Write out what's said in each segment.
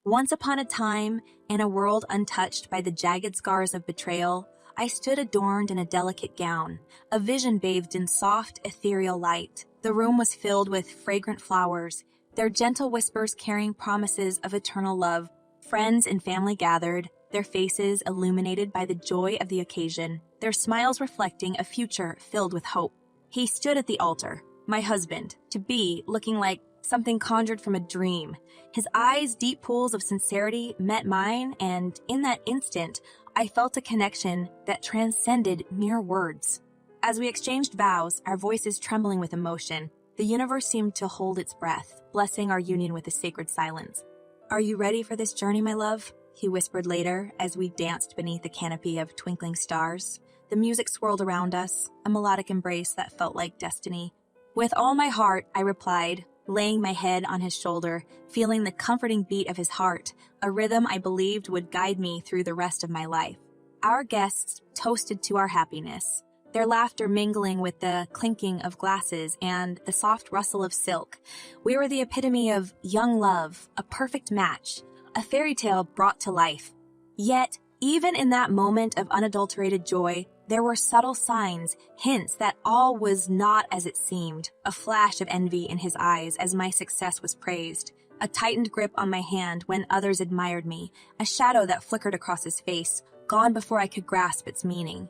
Once upon a time, in a world untouched by the jagged scars of betrayal, I stood adorned in a delicate gown, a vision bathed in soft, ethereal light. The room was filled with fragrant flowers, their gentle whispers carrying promises of eternal love. Friends and family gathered, their faces illuminated by the joy of the occasion, their smiles reflecting a future filled with hope. He stood at the altar, my husband, to be, looking like something conjured from a dream. His eyes, deep pools of sincerity, met mine, and in that instant, I felt a connection that transcended mere words. As we exchanged vows, our voices trembling with emotion, the universe seemed to hold its breath, blessing our union with a sacred silence. "Are you ready for this journey, my love?" he whispered later as we danced beneath a canopy of twinkling stars. The music swirled around us, a melodic embrace that felt like destiny. "With all my heart," I replied, laying my head on his shoulder, feeling the comforting beat of his heart, a rhythm I believed would guide me through the rest of my life. Our guests toasted to our happiness, their laughter mingling with the clinking of glasses and the soft rustle of silk. We were the epitome of young love, a perfect match, a fairy tale brought to life. Yet, even in that moment of unadulterated joy, there were subtle signs, hints that all was not as it seemed, a flash of envy in his eyes as my success was praised, a tightened grip on my hand when others admired me, a shadow that flickered across his face, gone before I could grasp its meaning.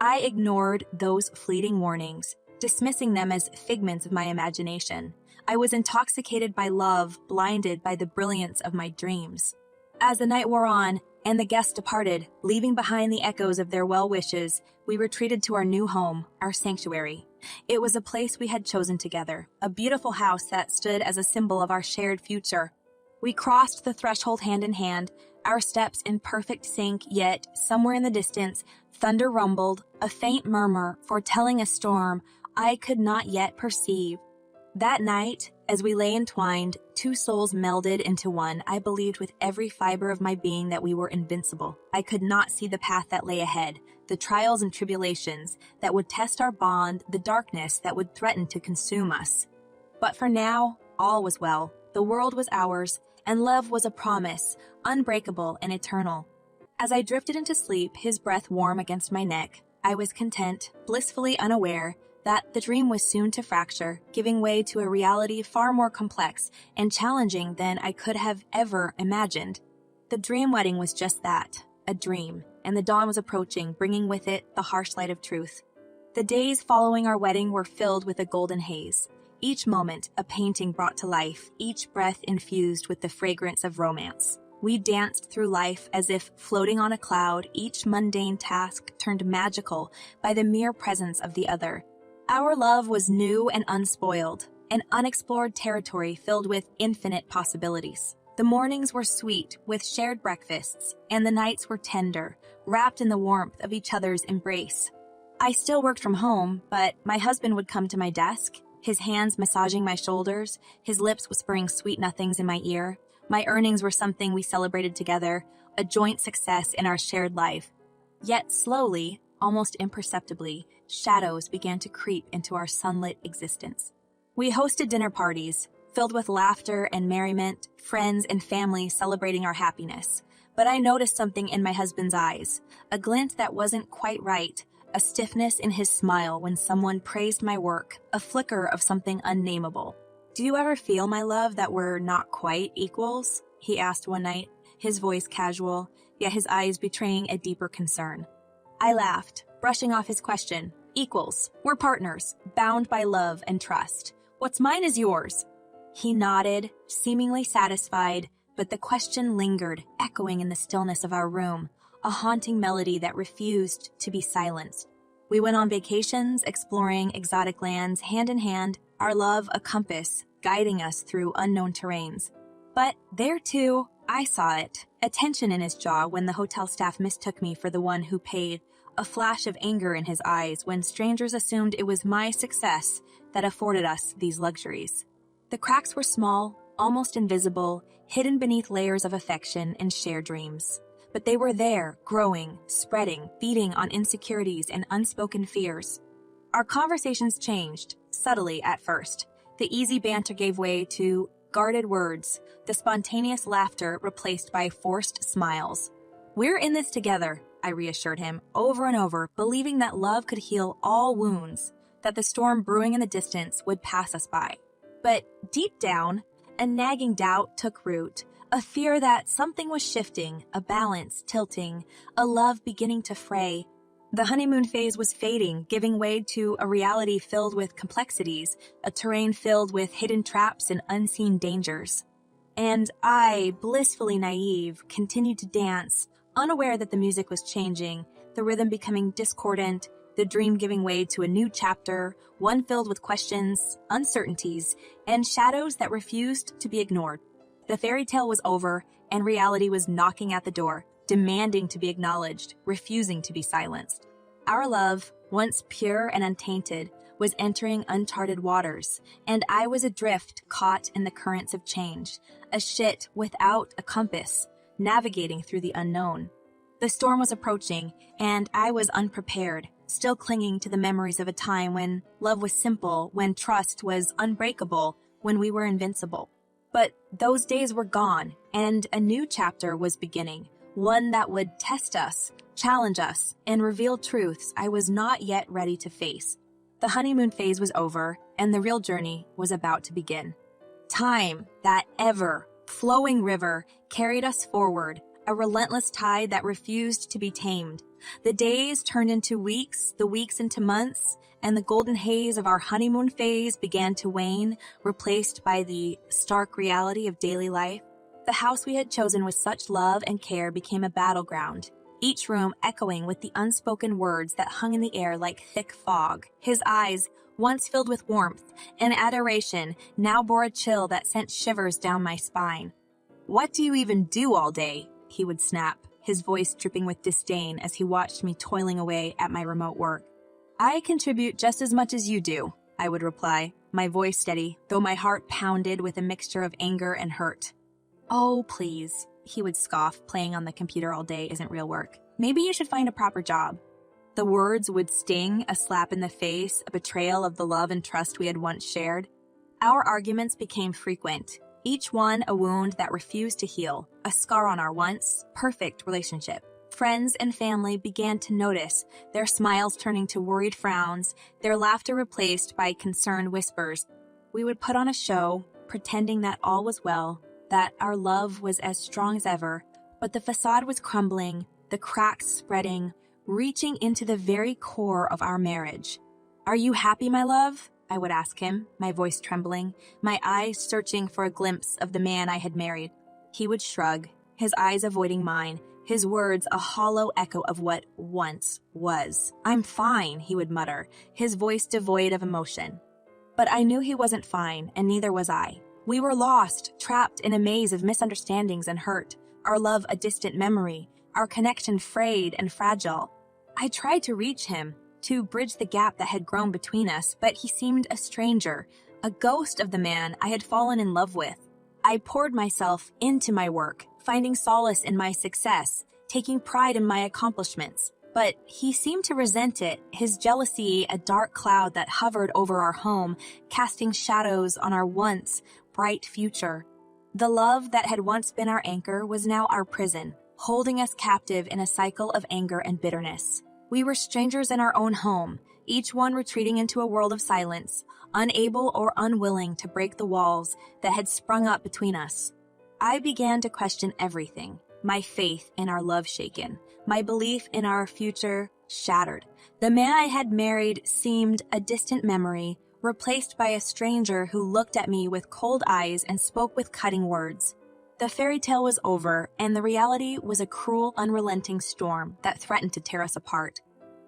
I ignored those fleeting warnings, dismissing them as figments of my imagination. I was intoxicated by love, blinded by the brilliance of my dreams. As the night wore on, and the guests departed, leaving behind the echoes of their well wishes, we retreated to our new home, our sanctuary. It was a place we had chosen together, a beautiful house that stood as a symbol of our shared future. We crossed the threshold hand in hand, our steps in perfect sync, yet, somewhere in the distance, thunder rumbled, a faint murmur foretelling a storm I could not yet perceive. That night, as we lay entwined, two souls melded into one, I believed with every fiber of my being that we were invincible. I could not see the path that lay ahead, the trials and tribulations that would test our bond, the darkness that would threaten to consume us. But for now, all was well. The world was ours, and love was a promise, unbreakable and eternal. As I drifted into sleep, his breath warm against my neck, I was content, blissfully unaware that the dream was soon to fracture, giving way to a reality far more complex and challenging than I could have ever imagined. The dream wedding was just that, a dream, and the dawn was approaching, bringing with it the harsh light of truth. The days following our wedding were filled with a golden haze. Each moment a painting brought to life, each breath infused with the fragrance of romance. We danced through life as if floating on a cloud, each mundane task turned magical by the mere presence of the other. Our love was new and unspoiled, an unexplored territory filled with infinite possibilities. The mornings were sweet, with shared breakfasts, and the nights were tender, wrapped in the warmth of each other's embrace. I still worked from home, but my husband would come to my desk, his hands massaging my shoulders, his lips whispering sweet nothings in my ear. My earnings were something we celebrated together, a joint success in our shared life. Yet slowly, almost imperceptibly, shadows began to creep into our sunlit existence. We hosted dinner parties, filled with laughter and merriment, friends and family celebrating our happiness. But I noticed something in my husband's eyes, a glint that wasn't quite right, a stiffness in his smile when someone praised my work, a flicker of something unnameable. "Do you ever feel, my love, that we're not quite equals?" he asked one night, his voice casual, yet his eyes betraying a deeper concern. I laughed, brushing off his question. "Equals. We're partners, bound by love and trust. What's mine is yours." He nodded, seemingly satisfied, but the question lingered, echoing in the stillness of our room, a haunting melody that refused to be silenced. We went on vacations, exploring exotic lands hand in hand, our love a compass, guiding us through unknown terrains. But there too, I saw it, a tension in his jaw when the hotel staff mistook me for the one who paid, a flash of anger in his eyes when strangers assumed it was my success that afforded us these luxuries. The cracks were small, almost invisible, hidden beneath layers of affection and shared dreams. But they were there, growing, spreading, feeding on insecurities and unspoken fears. Our conversations changed, subtly at first. The easy banter gave way to guarded words, the spontaneous laughter replaced by forced smiles. "We're in this together," I reassured him over and over, believing that love could heal all wounds, that the storm brewing in the distance would pass us by. But deep down, a nagging doubt took root, a fear that something was shifting, a balance tilting, a love beginning to fray. The honeymoon phase was fading, giving way to a reality filled with complexities, a terrain filled with hidden traps and unseen dangers. And I, blissfully naive, continued to dance, unaware that the music was changing, the rhythm becoming discordant, the dream giving way to a new chapter, one filled with questions, uncertainties, and shadows that refused to be ignored. The fairy tale was over, and reality was knocking at the door, demanding to be acknowledged, refusing to be silenced. Our love, once pure and untainted, was entering uncharted waters, and I was adrift, caught in the currents of change, a ship without a compass, navigating through the unknown. The storm was approaching, and I was unprepared, still clinging to the memories of a time when love was simple, when trust was unbreakable, when we were invincible. But those days were gone, and a new chapter was beginning, one that would test us, challenge us, and reveal truths I was not yet ready to face. The honeymoon phase was over, and the real journey was about to begin. Time, that ever-flowing river, carried us forward, a relentless tide that refused to be tamed. The days turned into weeks, the weeks into months, and the golden haze of our honeymoon phase began to wane, replaced by the stark reality of daily life. The house we had chosen with such love and care became a battleground, each room echoing with the unspoken words that hung in the air like thick fog. His eyes, once filled with warmth and adoration, now bore a chill that sent shivers down my spine. "What do you even do all day?" he would snap, his voice dripping with disdain as he watched me toiling away at my remote work. "I contribute just as much as you do," I would reply, my voice steady, though my heart pounded with a mixture of anger and hurt. "Oh, please," he would scoff, "playing on the computer all day isn't real work. Maybe you should find a proper job." The words would sting, a slap in the face, a betrayal of the love and trust we had once shared. Our arguments became frequent, each one a wound that refused to heal, a scar on our once perfect relationship. Friends and family began to notice, their smiles turning to worried frowns, their laughter replaced by concerned whispers. We would put on a show, pretending that all was well, that our love was as strong as ever, but the facade was crumbling, the cracks spreading, reaching into the very core of our marriage. "Are you happy, my love?" I would ask him, my voice trembling, my eyes searching for a glimpse of the man I had married. He would shrug, his eyes avoiding mine, his words a hollow echo of what once was. "I'm fine," he would mutter, his voice devoid of emotion. But I knew he wasn't fine, and neither was I. We were lost, trapped in a maze of misunderstandings and hurt, our love a distant memory, our connection frayed and fragile. I tried to reach him, to bridge the gap that had grown between us, but he seemed a stranger, a ghost of the man I had fallen in love with. I poured myself into my work, finding solace in my success, taking pride in my accomplishments. But he seemed to resent it, his jealousy a dark cloud that hovered over our home, casting shadows on our once bright future. The love that had once been our anchor was now our prison, holding us captive in a cycle of anger and bitterness. We were strangers in our own home, each one retreating into a world of silence, unable or unwilling to break the walls that had sprung up between us. I began to question everything, my faith in our love shaken, my belief in our future shattered. The man I had married seemed a distant memory, replaced by a stranger who looked at me with cold eyes and spoke with cutting words. The fairy tale was over, and the reality was a cruel, unrelenting storm that threatened to tear us apart.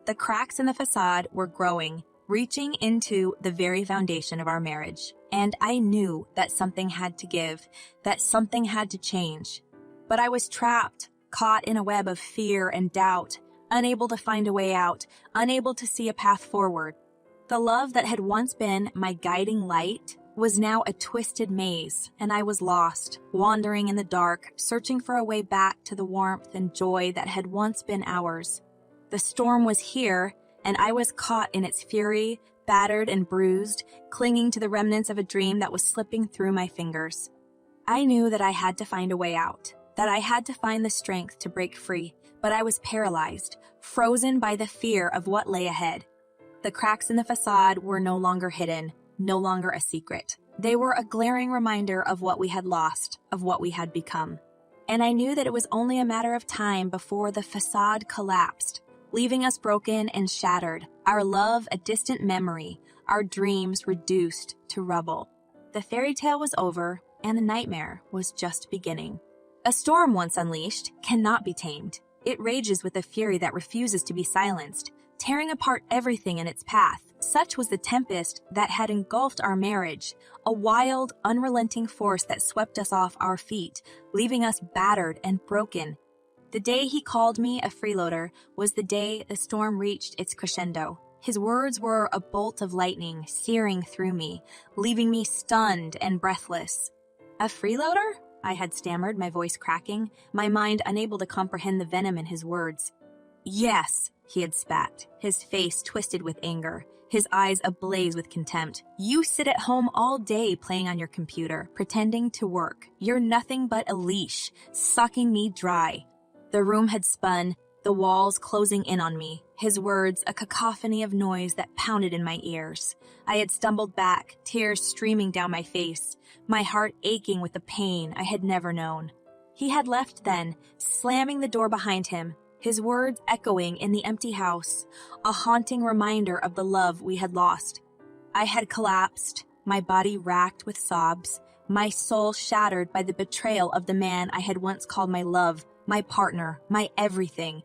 The cracks in the facade were growing, reaching into the very foundation of our marriage, and I knew that something had to give, that something had to change. But I was trapped, caught in a web of fear and doubt, unable to find a way out, unable to see a path forward. The love that had once been my guiding light was now a twisted maze, and I was lost, wandering in the dark, searching for a way back to the warmth and joy that had once been ours. The storm was here, and I was caught in its fury, battered and bruised, clinging to the remnants of a dream that was slipping through my fingers. I knew that I had to find a way out, that I had to find the strength to break free, but I was paralyzed, frozen by the fear of what lay ahead. The cracks in the facade were no longer hidden, no longer a secret. They were a glaring reminder of what we had lost, of what we had become. And I knew that it was only a matter of time before the facade collapsed, leaving us broken and shattered, our love a distant memory, our dreams reduced to rubble. The fairy tale was over, and the nightmare was just beginning. A storm once unleashed cannot be tamed. It rages with a fury that refuses to be silenced, tearing apart everything in its path. Such was the tempest that had engulfed our marriage, a wild, unrelenting force that swept us off our feet, leaving us battered and broken. The day he called me a freeloader was the day the storm reached its crescendo. His words were a bolt of lightning searing through me, leaving me stunned and breathless. A freeloader? I had stammered, my voice cracking, my mind unable to comprehend the venom in his words. Yes, he had spat, his face twisted with anger, his eyes ablaze with contempt. You sit at home all day playing on your computer, pretending to work. You're nothing but a leash, sucking me dry. The room had spun, the walls closing in on me, his words a cacophony of noise that pounded in my ears. I had stumbled back, tears streaming down my face, my heart aching with the pain I had never known. He had left then, slamming the door behind him, his words echoing in the empty house, a haunting reminder of the love we had lost. I had collapsed, my body racked with sobs, my soul shattered by the betrayal of the man I had once called my love, my partner, my everything.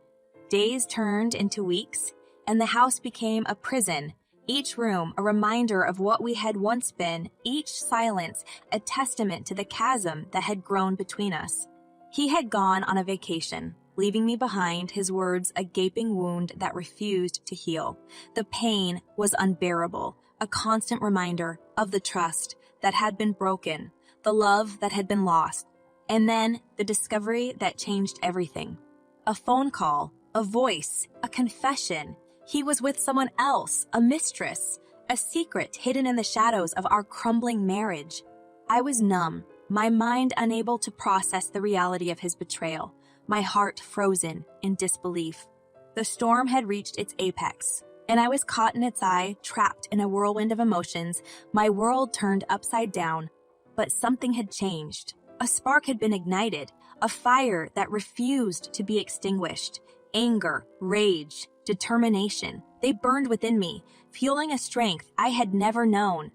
Days turned into weeks, and the house became a prison, each room a reminder of what we had once been, each silence a testament to the chasm that had grown between us. He had gone on a vacation, leaving me behind, his words a gaping wound that refused to heal. The pain was unbearable, a constant reminder of the trust that had been broken, the love that had been lost, and then the discovery that changed everything. A phone call, a voice, a confession. He was with someone else, a mistress, a secret hidden in the shadows of our crumbling marriage. I was numb, my mind unable to process the reality of his betrayal, my heart frozen in disbelief. The storm had reached its apex, and I was caught in its eye, trapped in a whirlwind of emotions, my world turned upside down. But something had changed. A spark had been ignited, a fire that refused to be extinguished. Anger, rage, determination, they burned within me, fueling a strength I had never known.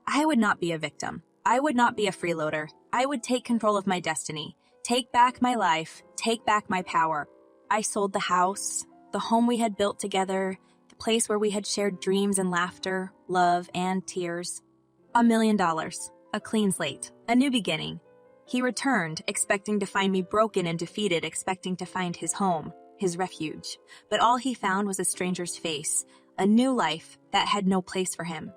I would not be a victim. I would not be a freeloader. I would take control of my destiny, take back my life, take back my power. I sold the house, the home we had built together, the place where we had shared dreams and laughter, love and tears. $1 million, a clean slate, a new beginning. He returned, expecting to find me broken and defeated, expecting to find his home, his refuge. But all he found was a stranger's face, a new life that had no place for him.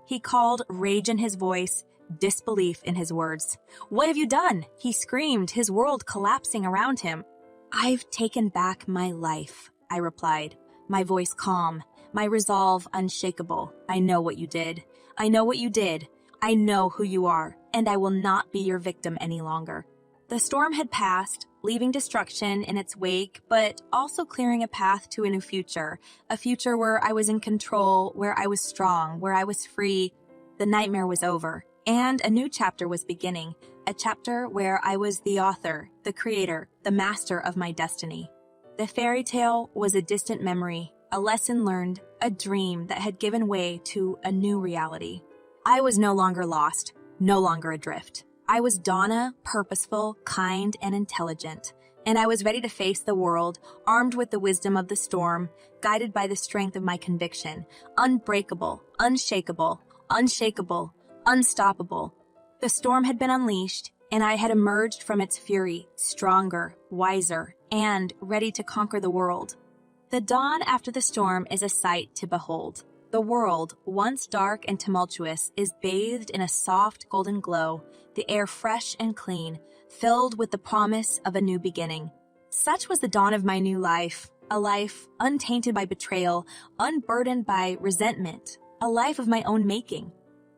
He called, rage in his voice, disbelief in his words. "What have you done?" he screamed, his world collapsing around him. "I've taken back my life," I replied, my voice calm, my resolve unshakable. "I know what you did. I know what you did. I know who you are, and I will not be your victim any longer." The storm had passed, leaving destruction in its wake, but also clearing a path to a new future, a future where I was in control, where I was strong, where I was free. The nightmare was over, and a new chapter was beginning, a chapter where I was the author, the creator, the master of my destiny. The fairy tale was a distant memory, a lesson learned, a dream that had given way to a new reality. I was no longer lost, no longer adrift. I was Donna, purposeful, kind, and intelligent, and I was ready to face the world, armed with the wisdom of the storm, guided by the strength of my conviction, unbreakable, unshakable, unshakable, unstoppable. The storm had been unleashed, and I had emerged from its fury, stronger, wiser, and ready to conquer the world. The dawn after the storm is a sight to behold. The world, once dark and tumultuous, is bathed in a soft golden glow, the air fresh and clean, filled with the promise of a new beginning. Such was the dawn of my new life, a life untainted by betrayal, unburdened by resentment, a life of my own making.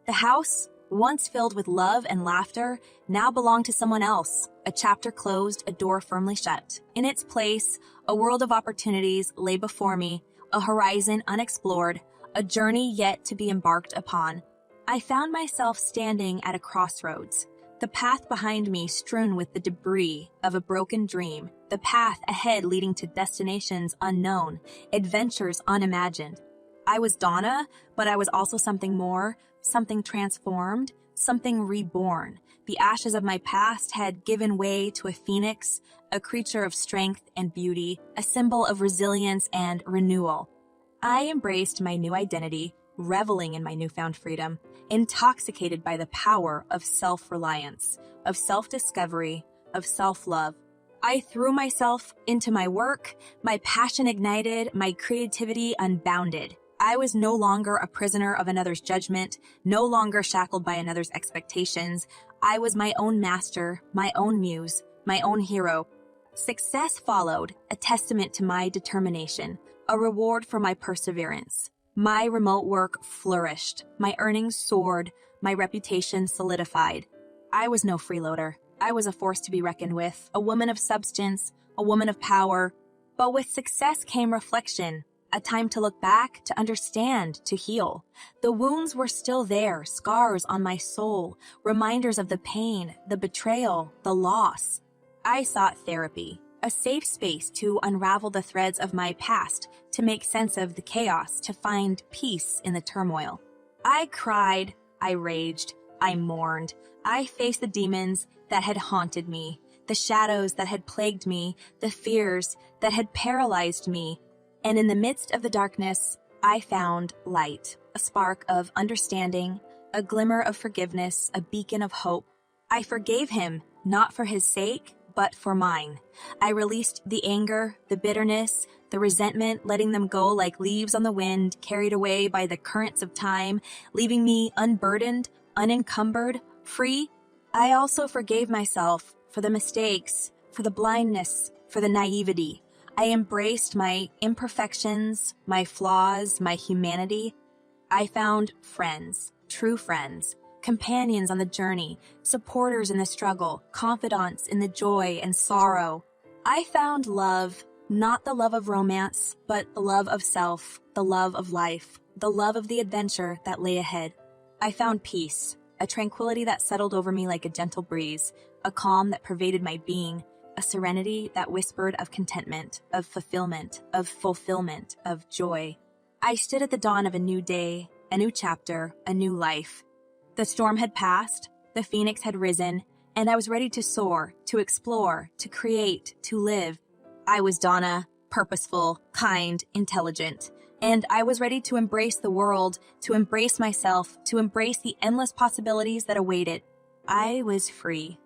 The house once filled with love and laughter, now belonged to someone else. A chapter closed, a door firmly shut. In its place, a world of opportunities lay before me, a horizon unexplored, a journey yet to be embarked upon. I found myself standing at a crossroads, the path behind me strewn with the debris of a broken dream, the path ahead leading to destinations unknown, adventures unimagined. I was Donna, but I was also something more, something transformed, something reborn. The ashes of my past had given way to a phoenix, a creature of strength and beauty, a symbol of resilience and renewal. I embraced my new identity, reveling in my newfound freedom, intoxicated by the power of self-reliance, of self-discovery, of self-love. I threw myself into my work, my passion ignited, my creativity unbounded. I was no longer a prisoner of another's judgment, no longer shackled by another's expectations. I was my own master, my own muse, my own hero. Success followed, a testament to my determination, a reward for my perseverance. My remote work flourished, my earnings soared, my reputation solidified. I was no freeloader. I was a force to be reckoned with, a woman of substance, a woman of power. But with success came reflection, a time to look back, to understand, to heal. The wounds were still there, scars on my soul, reminders of the pain, the betrayal, the loss. I sought therapy, a safe space to unravel the threads of my past, to make sense of the chaos, to find peace in the turmoil. I cried, I raged, I mourned. I faced the demons that had haunted me, the shadows that had plagued me, the fears that had paralyzed me. And in the midst of the darkness, I found light, a spark of understanding, a glimmer of forgiveness, a beacon of hope. I forgave him, not for his sake, but for mine. I released the anger, the bitterness, the resentment, letting them go like leaves on the wind, carried away by the currents of time, leaving me unburdened, unencumbered, free. I also forgave myself for the mistakes, for the blindness, for the naivety. I embraced my imperfections, my flaws, my humanity. I found friends, true friends, companions on the journey, supporters in the struggle, confidants in the joy and sorrow. I found love, not the love of romance, but the love of self, the love of life, the love of the adventure that lay ahead. I found peace, a tranquility that settled over me like a gentle breeze, a calm that pervaded my being, a serenity that whispered of contentment, of fulfillment, of joy. I stood at the dawn of a new day, a new chapter, a new life. The storm had passed, the phoenix had risen, and I was ready to soar, to explore, to create, to live. I was Donna, purposeful, kind, intelligent, and I was ready to embrace the world, to embrace myself, to embrace the endless possibilities that awaited. I was free.